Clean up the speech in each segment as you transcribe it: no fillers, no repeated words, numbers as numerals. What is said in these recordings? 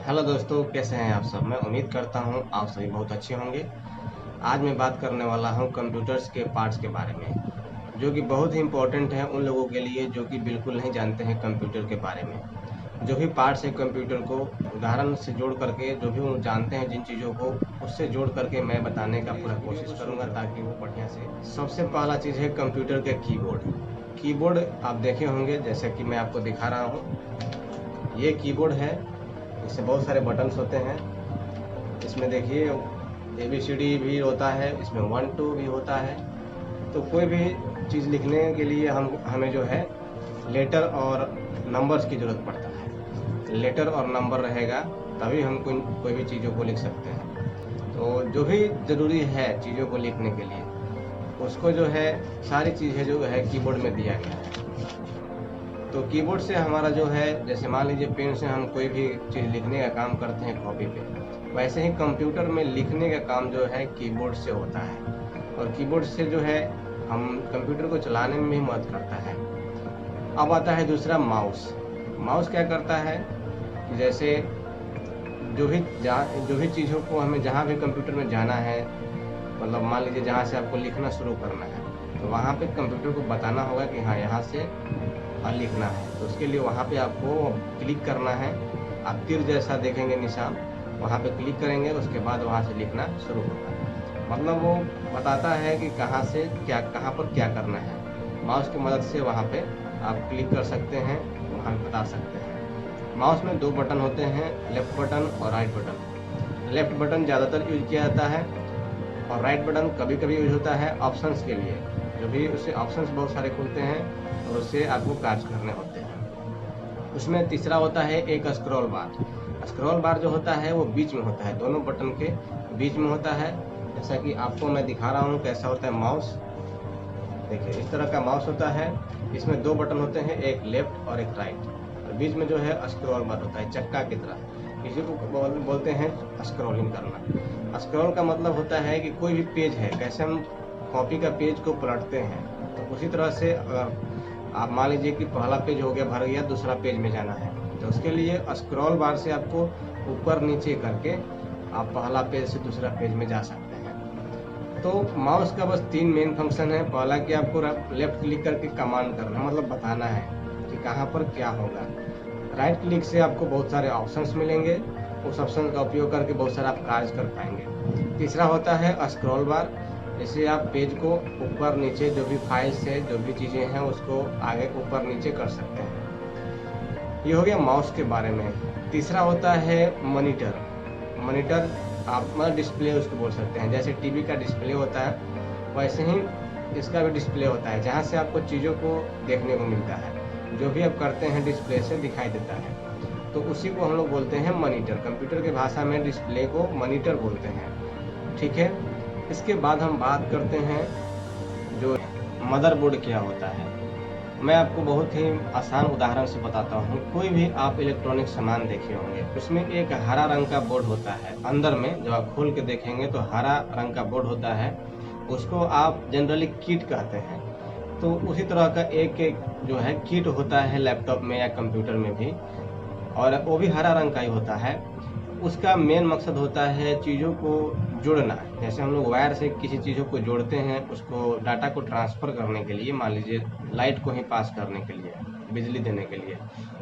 Hello दोस्तों, कैसे हैं आप सब। मैं उम्मीद करता हूं आप सभी बहुत अच्छे होंगे। आज मैं बात करने वाला हूं कंप्यूटर्स के पार्ट्स के बारे में, जो कि बहुत ही इम्पोर्टेंट है उन लोगों के लिए जो कि बिल्कुल नहीं जानते हैं कंप्यूटर के बारे में। जो भी पार्ट्स है कंप्यूटर को उदाहरण से जोड़ करके, जो भी वो जानते हैं जिन चीज़ों को, उससे जोड़ करके मैं बताने का पूरा कोशिश करूंगा ताकि वो बढ़िया से। सबसे पहला चीज़ है कंप्यूटर के कीबोर्ड। कीबोर्ड आप देखे होंगे, जैसे कि मैं आपको दिखा रहा हूँ। ये कीबोर्ड है, इससे बहुत सारे बटन्स होते हैं। इसमें देखिए ABCD भी होता है, इसमें 1 2 भी होता है। तो कोई भी चीज़ लिखने के लिए हमें जो है लेटर और नंबर्स की ज़रूरत पड़ता है। लेटर और नंबर रहेगा तभी हम कोई भी चीज़ों को लिख सकते हैं। तो जो भी ज़रूरी है चीज़ों को लिखने के लिए, उसको जो है सारी चीज़ें जो है कीबोर्ड में दिया गया है। तो कीबोर्ड से हमारा जो है, जैसे मान लीजिए पेन से हम कोई भी चीज़ लिखने का काम करते हैं कॉपी पे, वैसे ही कंप्यूटर में लिखने का काम जो है कीबोर्ड से होता है। और कीबोर्ड से जो है हम कंप्यूटर को चलाने में भी मदद करता है। अब आता है दूसरा माउस। माउस क्या करता है कि जैसे जो भी चीज़ों को हमें जहाँ भी कंप्यूटर में जाना है, मतलब मान लीजिए जहाँ से आपको लिखना शुरू करना है, तो वहाँ पे कंप्यूटर को बताना होगा कि हाँ यहाँ से लिखना है। तो उसके लिए वहाँ पे आपको क्लिक करना है। आप तीर जैसा देखेंगे निशान, वहाँ पे क्लिक करेंगे, उसके बाद वहाँ से लिखना शुरू होगा। मतलब वो बताता है कि कहाँ से क्या, कहाँ पर क्या करना है। माउस की मदद से वहाँ पे आप क्लिक कर सकते हैं, वहाँ पे बता सकते हैं। माउस में 2 बटन होते हैं, लेफ्ट बटन और राइट बटन। लेफ्ट बटन ज़्यादातर यूज किया जाता है और राइट बटन कभी कभी यूज होता है ऑप्शंस के लिए। जो भी उससे ऑप्शंस बहुत सारे खुलते हैं और उससे आपको कार्य करने होते हैं। उसमें तीसरा होता है एक स्क्रॉल बार। स्क्रॉल बार जो होता है वो बीच में होता है, दोनों बटन के बीच में होता है। जैसा कि आपको मैं दिखा रहा हूँ कैसा होता है माउस। देखिए इस तरह का माउस होता है। इसमें 2 बटन होते हैं, एक लेफ्ट और एक राइट। और बीच में जो है स्क्रॉल बार होता है चक्का की तरह। इसी को बोलते हैं स्क्रॉलिंग करना। स्क्रॉल का मतलब होता है कि कोई भी पेज है, कैसे हम कॉपी का पेज को पलटते हैं, तो उसी तरह से अगर आप मान लीजिए कि पहला पेज हो गया, भर गया, दूसरा पेज में जाना है, तो उसके लिए स्क्रॉल बार से आपको ऊपर नीचे करके आप पहला पेज से दूसरा पेज में जा सकते हैं। तो माउस का बस 3 मेन फंक्शन है। पहला कि आपको लेफ्ट क्लिक करके कमांड करना, मतलब बताना है कि कहाँ पर क्या होगा। राइट क्लिक से आपको बहुत सारे ऑप्शंस मिलेंगे, उस ऑप्शन का उपयोग करके बहुत सारा आप कार्य कर पाएंगे। तीसरा होता है स्क्रॉल बार। जैसे आप पेज को ऊपर नीचे, जो भी फाइल्स है, जो भी चीज़ें हैं, उसको आगे ऊपर नीचे कर सकते हैं। ये हो गया माउस के बारे में। तीसरा होता है मॉनिटर। मॉनिटर आप मतलब डिस्प्ले उसको बोल सकते हैं। जैसे टीवी का डिस्प्ले होता है, वैसे ही इसका भी डिस्प्ले होता है, जहाँ से आपको चीज़ों को देखने को मिलता है। जो भी आप करते हैं डिस्प्ले से दिखाई देता है, तो उसी को हम लोग बोलते हैं मॉनिटर। कंप्यूटर की भाषा में डिस्प्ले को मॉनिटर बोलते हैं। ठीक है। इसके बाद हम बात करते हैं जो मदरबोर्ड क्या होता है। मैं आपको बहुत ही आसान उदाहरण से बताता हूँ। कोई भी आप इलेक्ट्रॉनिक सामान देखे होंगे, उसमें एक हरा रंग का बोर्ड होता है। अंदर में जब आप खोल के देखेंगे तो हरा रंग का बोर्ड होता है, उसको आप जनरली किट कहते हैं। तो उसी तरह का एक जो है किट होता है लैपटॉप में या कंप्यूटर में भी, और वो भी हरा रंग का ही होता है। उसका मेन मकसद होता है चीज़ों को जोड़ना। जैसे हम लोग वायर से किसी चीज़ों को जोड़ते हैं, उसको डाटा को ट्रांसफ़र करने के लिए, मान लीजिए लाइट को ही पास करने के लिए, बिजली देने के लिए।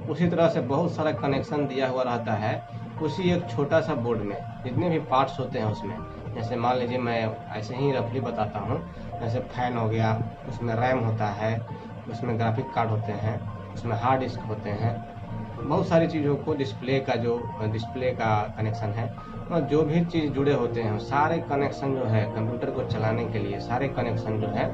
उसी तरह से बहुत सारा कनेक्शन दिया हुआ रहता है उसी एक छोटा सा बोर्ड में, जितने भी पार्ट्स होते हैं उसमें। जैसे मान लीजिए मैं ऐसे ही रफली बताता हूँ। जैसे फ़ैन हो गया, उसमें रैम होता है, उसमें ग्राफिक कार्ड होते हैं, उसमें हार्ड डिस्क होते हैं। बहुत सारी चीज़ों को डिस्प्ले का कनेक्शन है, और जो भी चीज़ जुड़े होते हैं सारे कनेक्शन जो है कंप्यूटर को चलाने के लिए, सारे कनेक्शन जो है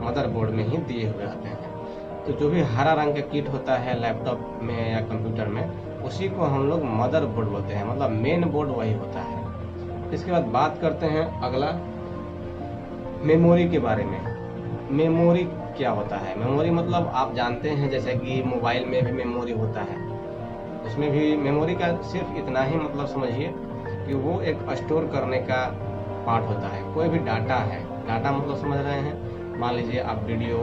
मदरबोर्ड में ही दिए हुए होते हैं। तो जो भी हरा रंग का किट होता है लैपटॉप में या कंप्यूटर में, उसी को हम लोग मदरबोर्ड बोलते हैं, मतलब मेन बोर्ड वही होता है। इसके बाद बात करते हैं अगला मेमोरी के बारे में। मेमोरी क्या होता है? मेमोरी मतलब आप जानते हैं, जैसे कि मोबाइल में भी मेमोरी होता है, उसमें भी मेमोरी का सिर्फ इतना ही मतलब समझिए कि वो एक स्टोर करने का पार्ट होता है। कोई भी डाटा है, डाटा मतलब समझ रहे हैं, मान लीजिए आप वीडियो,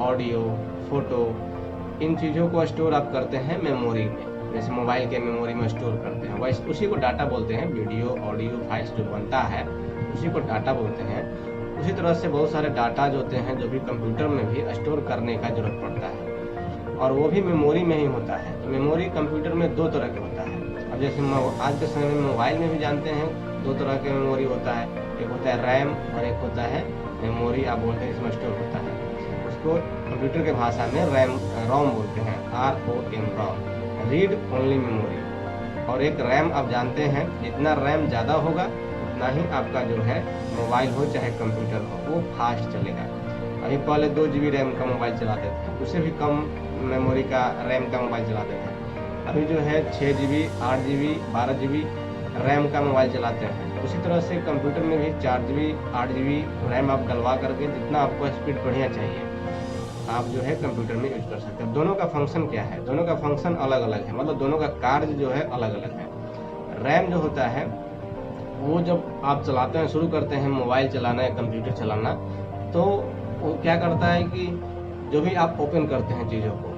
ऑडियो, फोटो, इन चीज़ों को स्टोर आप करते हैं मेमोरी में। जैसे मोबाइल के मेमोरी में स्टोर करते हैं, वैसे उसी को डाटा बोलते हैं। वीडियो ऑडियो फाइल्स जो बनता है उसी को डाटा बोलते हैं। उसी तरह से बहुत सारे डाटा जो होते हैं जो भी कंप्यूटर में भी स्टोर करने का जरूरत पड़ता है, और वो भी मेमोरी में ही होता है। तो मेमोरी कंप्यूटर में दो तरह के होता है। अब जैसे आज के समय में मोबाइल में भी जानते हैं दो तरह के मेमोरी होता है, एक होता है रैम और एक होता है मेमोरी, आप बोलते हैं इसमें स्टोर होता है। उसको कंप्यूटर के भाषा में रोम बोलते हैं, ROM, रोम, रीड ओनली मेमोरी। और एक रैम आप जानते हैं, जितना रैम ज़्यादा होगा उतना ही आपका जो है मोबाइल हो चाहे कंप्यूटर हो वो फास्ट चलेगा। अभी पहले 2 GB रैम का मोबाइल चलाते थे, उससे भी कम मेमोरी का रैम का मोबाइल चलाते थे। अभी जो है 6 GB 8 GB 12 GB रैम का मोबाइल चलाते हैं। उसी तरह से कंप्यूटर में भी 4 GB 8 GB रैम आप डलवा करके जितना आपको स्पीड बढ़िया चाहिए आप जो है कंप्यूटर में यूज कर सकते हैं। दोनों का फंक्शन क्या है? दोनों का फंक्शन अलग अलग है, मतलब दोनों का कार्य जो है अलग अलग है। रैम जो होता है वो जब आप चलाते हैं, शुरू करते हैं मोबाइल चलाना या कंप्यूटर चलाना, तो वो क्या करता है कि जो भी आप ओपन करते हैं चीज़ों को,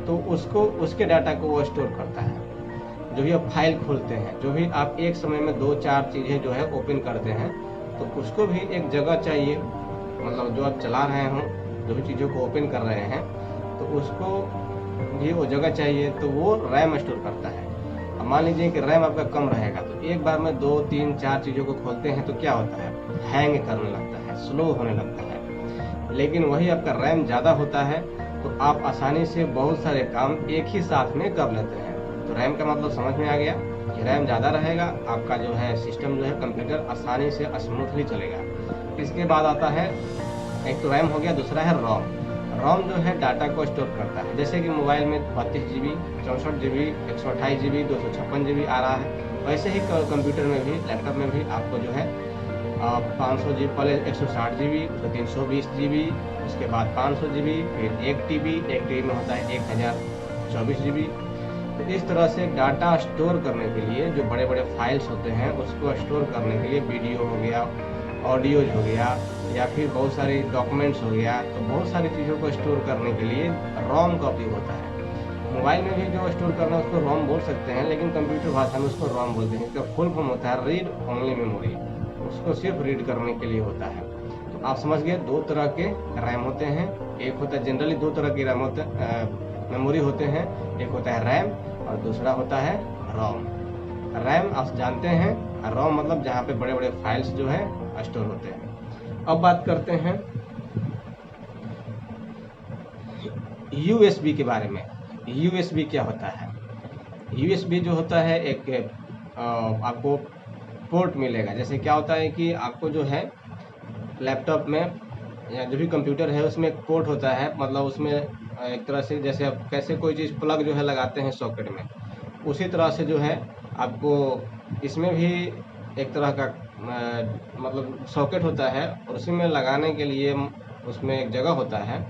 तो उसको उसके डाटा को वो स्टोर करता है। जो भी आप फाइल खोलते हैं, जो भी आप एक समय में 2-4 चीज़ें जो है ओपन करते हैं, तो उसको भी एक जगह चाहिए। मतलब जो आप चला रहे हों, जो भी चीज़ों को ओपन कर रहे हैं, तो उसको भी वो जगह चाहिए, तो वो रैम स्टोर करता है। अब मान लीजिए कि रैम आपका कम रहेगा, तो एक बार में 2 3 4 चीज़ों को खोलते हैं तो क्या होता है? हैंग करने लगता है, स्लो होने लगता है। लेकिन वही आपका रैम ज़्यादा होता है तो आप आसानी से बहुत सारे काम एक ही साथ में कर लेते हैं। तो रैम का मतलब समझ में आ गया कि रैम ज़्यादा रहेगा, आपका जो है सिस्टम जो है कंप्यूटर आसानी से स्मूथली चलेगा। इसके बाद आता है, एक तो रैम हो गया, दूसरा है रोम। रोम जो है डाटा को स्टोर करता है। जैसे कि मोबाइल में 32 GB 64 GB 128 GB 256 GB आ रहा है, वैसे ही कंप्यूटर में भी, लैपटॉप में भी आपको जो है 500 GB, पहले 160 GB, फिर 320 GB, उसके बाद 500 GB, फिर 1 TB, 1 TB में होता है 1024 GB। तो इस तरह से डाटा स्टोर करने के लिए जो बड़े बड़े फाइल्स होते हैं उसको स्टोर करने के लिए, वीडियो हो गया, ऑडियोज हो गया, या फिर बहुत सारी डॉक्यूमेंट्स हो गया, तो बहुत सारी चीज़ों को स्टोर करने के लिए रोम का उपयोग होता है। मोबाइल में भी जो स्टोर करना है उसको रोम बोल सकते हैं, लेकिन कंप्यूटर भाषा में उसको रोम बोलते हैं। इसका फुल फॉर्म होता है रीड ओनली मेमोरी, उसको सिर्फ रीड करने के लिए होता है। तो आप समझ गए, दो तरह के रैम होते हैं। एक होता है, जनरली दो तरह की रैम होते मेमोरी होते हैं, एक होता है रैम और दूसरा होता है रोम। रैम आप जानते हैं, रोम मतलब जहाँ पे बड़े बड़े फाइल्स जो है स्टोर होते हैं। अब बात करते हैं USB के बारे में। USB क्या होता है? USB जो होता है, एक आपको पोर्ट मिलेगा। जैसे क्या होता है कि आपको जो है लैपटॉप में या जो भी कंप्यूटर है उसमें एक पोर्ट होता है, मतलब उसमें एक तरह से जैसे आप कैसे कोई चीज़ प्लग जो है लगाते हैं सॉकेट में, उसी तरह से जो है आपको इसमें भी एक तरह का मतलब सॉकेट होता है, और उसी में लगाने के लिए उसमें एक जगह होता है,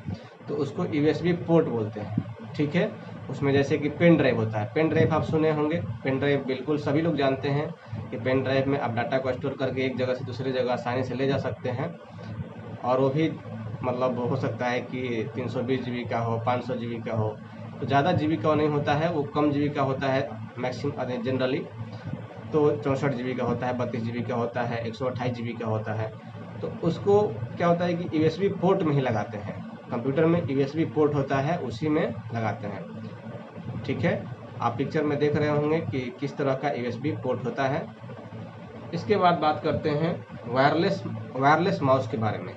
तो उसको USB पोर्ट बोलते हैं। ठीक है, उसमें जैसे कि पेन ड्राइव होता है। पेन ड्राइव आप सुने होंगे, पेन ड्राइव बिल्कुल सभी लोग जानते हैं कि पेन ड्राइव में आप डाटा को स्टोर करके एक जगह से दूसरी जगह आसानी से ले जा सकते हैं, और वो भी मतलब हो सकता है कि 320 GB का हो, 500 GB का हो, तो ज़्यादा GB का नहीं होता है, वो कम GB का होता है मैक्सिमम जनरली। तो 64 GB का होता है, 32 GB का होता है, 128 GB का होता है। तो उसको क्या होता है कि USB पोर्ट में ही लगाते हैं। कंप्यूटर में USB पोर्ट होता है, उसी में लगाते हैं। ठीक है, आप पिक्चर में देख रहे होंगे कि किस तरह का USB पोर्ट होता है। इसके बाद बात करते हैं वायरलेस माउस के बारे में।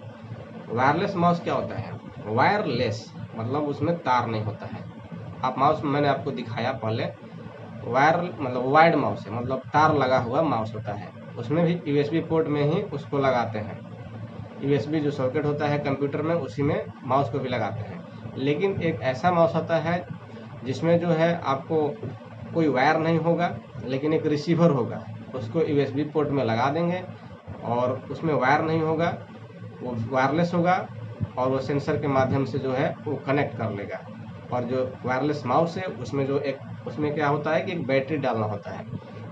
वायरलेस माउस क्या होता है? वायरलेस मतलब उसमें तार नहीं होता है। आप माउस मैंने आपको दिखाया पहले, वायर मतलब वायर्ड माउस है, मतलब तार लगा हुआ माउस होता है। उसमें भी USB पोर्ट में ही उसको लगाते हैं। USB जो सॉकेट होता है कंप्यूटर में, उसी में माउस को भी लगाते हैं। लेकिन एक ऐसा माउस होता है जिसमें जो है आपको कोई वायर नहीं होगा, लेकिन एक रिसीवर होगा, उसको USB पोर्ट में लगा देंगे और उसमें वायर नहीं होगा, वो वायरलेस होगा, और वो सेंसर के माध्यम से जो है वो कनेक्ट कर लेगा। और जो वायरलेस माउस है उसमें क्या होता है कि एक बैटरी डालना होता है,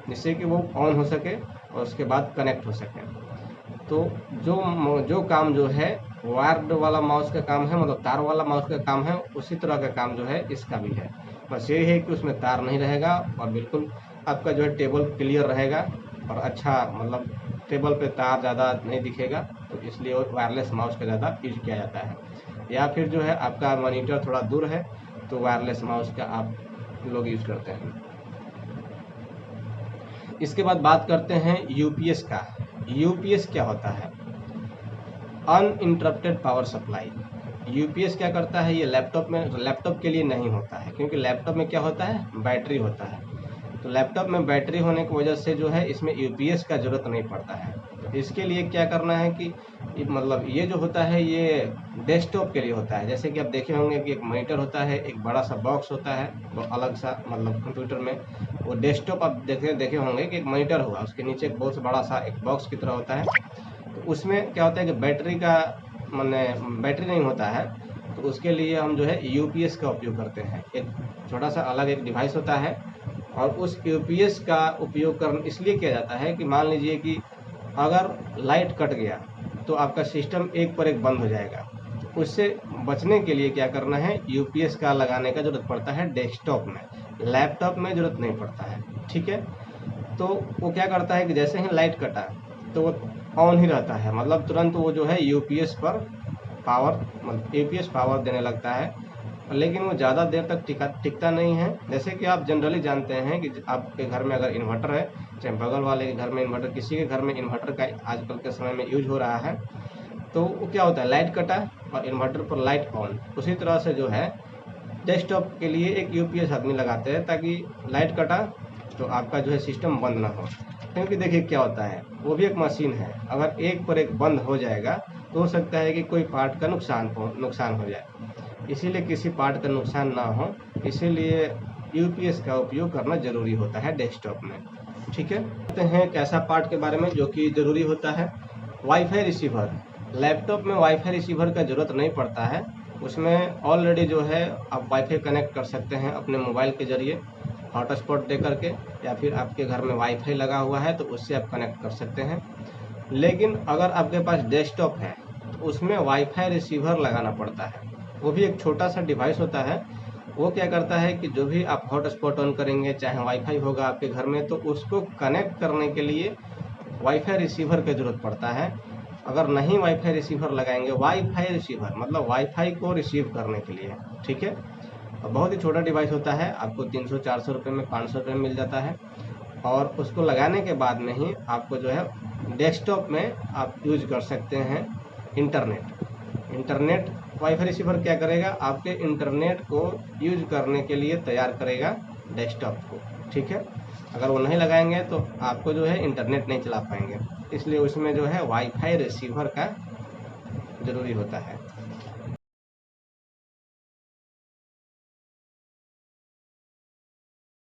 जिससे कि वो ऑन हो सके और उसके बाद कनेक्ट हो सके। तो जो काम जो है वायर्ड वाला माउस का काम है, मतलब तार वाला माउस का काम है, उसी तरह का काम जो है इसका भी है। बस यही है कि उसमें तार नहीं रहेगा और बिल्कुल आपका जो है टेबल क्लियर रहेगा और अच्छा मतलब टेबल पे तार ज़्यादा नहीं दिखेगा, तो इसलिए वायरलेस माउस का ज़्यादा यूज किया जाता है। या फिर जो है आपका मॉनिटर थोड़ा दूर है तो वायरलेस माउस का आप लोग यूज करते हैं। इसके बाद बात करते हैं यूपीएस का। यूपीएस क्या होता है? Uninterrupted power supply. यूपीएस क्या करता है? ये लैपटॉप के लिए नहीं होता है, क्योंकि लैपटॉप में क्या होता है? बैटरी होता है। तो लैपटॉप में बैटरी होने की वजह से जो है इसमें यूपीएस का ज़रूरत नहीं पड़ता है। तो इसके लिए क्या करना है कि मतलब ये जो होता है ये डेस्कटॉप के लिए होता है। जैसे कि आप देखे होंगे कि एक मॉनिटर होता है, एक बड़ा सा बॉक्स होता है, तो अलग सा मतलब कंप्यूटर में वो डेस्कटॉप आप देखे होंगे कि एक मॉनिटर हुआ, उसके नीचे एक बहुत बड़ा सा एक बॉक्स की तरह होता है। तो उसमें क्या होता है कि बैटरी का माने बैटरी नहीं होता है, तो उसके लिए हम जो है यूपीएस का उपयोग करते हैं। एक छोटा सा अलग एक डिवाइस होता है और उस यूपीएस का उपयोग कर इसलिए किया जाता है कि मान लीजिए कि अगर लाइट कट गया तो आपका सिस्टम एक पर एक बंद हो जाएगा। तो उससे बचने के लिए क्या करना है? यूपीएस का लगाने का ज़रूरत पड़ता है डेस्कटॉप में, लैपटॉप में ज़रूरत नहीं पड़ता है। ठीक है, तो वो क्या करता है कि जैसे ही लाइट कटा तो वो ऑन ही रहता है, मतलब तुरंत वो जो है यूपीएस पर पावर देने लगता है, लेकिन वो ज़्यादा देर तक टिकता नहीं है। जैसे कि आप जनरली जानते हैं कि आपके घर में अगर इन्वर्टर है, चाहे बगल वाले के घर में इन्वर्टर, किसी के घर में इन्वर्टर का आजकल के समय में यूज हो रहा है, तो वो क्या होता है? लाइट कटा और इन्वर्टर पर लाइट ऑन। उसी तरह से जो है डेस्कटॉप के लिए एक यूपीएस आदमी लगाते हैं ताकि लाइट कटा तो आपका जो है सिस्टम बंद ना हो। क्योंकि देखिए क्या होता है, वो भी एक मशीन है, अगर एक पर एक बंद हो जाएगा तो हो सकता है कि कोई पार्ट का नुकसान हो जाए। इसीलिए किसी पार्ट का नुकसान ना हो, इसीलिए यूपीएस का उपयोग करना ज़रूरी होता है डेस्कटॉप में। ठीक है, कहते हैं एक ऐसा पार्ट के बारे में जो कि ज़रूरी होता है, वाईफाई रिसीवर। लैपटॉप में वाईफाई रिसीवर का ज़रूरत नहीं पड़ता है, उसमें ऑलरेडी जो है आप वाईफाई कनेक्ट कर सकते हैं अपने मोबाइल के ज़रिए हॉटस्पॉट दे करके, या फिर आपके घर में वाईफाई लगा हुआ है तो उससे आप कनेक्ट कर सकते हैं। लेकिन अगर आपके पास डेस्कटॉप है तो उसमें वाईफाई रिसीवर लगाना पड़ता है। वो भी एक छोटा सा डिवाइस होता है। वो क्या करता है कि जो भी आप हॉटस्पॉट ऑन करेंगे, चाहे वाईफाई होगा आपके घर में, तो उसको कनेक्ट करने के लिए वाईफाई रिसीवर की ज़रूरत पड़ता है। अगर नहीं वाईफाई रिसीवर लगाएंगे, वाईफाई रिसीवर मतलब वाईफाई को रिसीव करने के लिए। ठीक है, बहुत ही छोटा डिवाइस होता है, आपको 300-400 रुपये में, 500 रुपये में मिल जाता है। और उसको लगाने के बाद में ही आपको जो है डेस्कटॉप में आप यूज कर सकते हैं इंटरनेट। वाईफाई रिसीवर क्या करेगा? आपके इंटरनेट को यूज करने के लिए तैयार करेगा डेस्कटॉप को। ठीक है, अगर वो नहीं लगाएंगे तो आपको जो है इंटरनेट नहीं चला पाएंगे, इसलिए उसमें जो है वाईफाई रिसीवर का ज़रूरी होता है।